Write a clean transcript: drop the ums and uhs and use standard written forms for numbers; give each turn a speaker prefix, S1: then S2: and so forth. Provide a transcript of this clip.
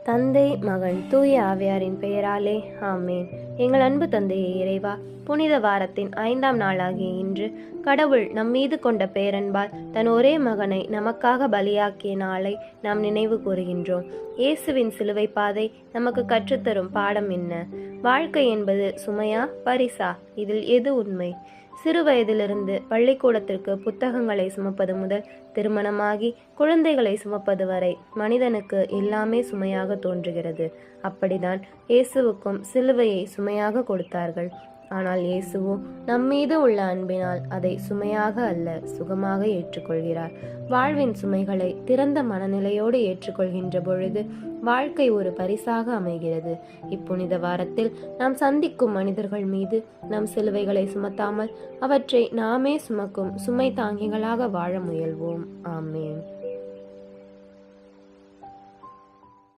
S1: தந்தை, மகன், தூய ஆவியாரின் பெயராலே ஆமேன். எங்கள் அன்பு தந்தையே இறைவா, புனித வாரத்தின் 5ஆம் நாளாகிய இன்று கடவுள் நம் மீது கொண்ட பேரன்பால் தன் ஒரே மகனை நமக்காக பலியாக்கிய நாளை நாம் நினைவு கூறுகின்றோம். இயேசுவின் சிலுவை பாதை நமக்கு கற்றுத்தரும் பாடம் என்ன? வாழ்க்கை என்பது சுமையா பரிசா? இதில் எது உண்மை? சிறு வயதிலிருந்து பள்ளிக்கூடத்திற்கு புத்தகங்களை சுமப்பது முதல் திருமணமாகி குழந்தைகளை சுமப்பது வரை மனிதனுக்கு எல்லாமே சுமையாக தோன்றுகிறது. அப்படிதான் இயேசுவுக்கும் சிலுவையை சுமையாக கொடுத்தார்கள். ஆனால் இயேசுவோ நம்மீது உள்ள அன்பினால் அதை சுமையாக அல்ல, சுகமாக ஏற்றுக்கொள்கிறார். வாழ்வின் சுமைகளை திறந்த மனநிலையோடு ஏற்றுக்கொள்கின்ற பொழுது வாழ்க்கை ஒரு பரிசாக அமைகிறது. இப்புனித வாரத்தில் நாம் சந்திக்கும் மனிதர்கள் மீது நம் சிலுவைகளை சுமத்தாமல் அவற்றை நாமே சுமக்கும் சுமை தாங்கிகளாக வாழ முயல்வோம். ஆமேன்.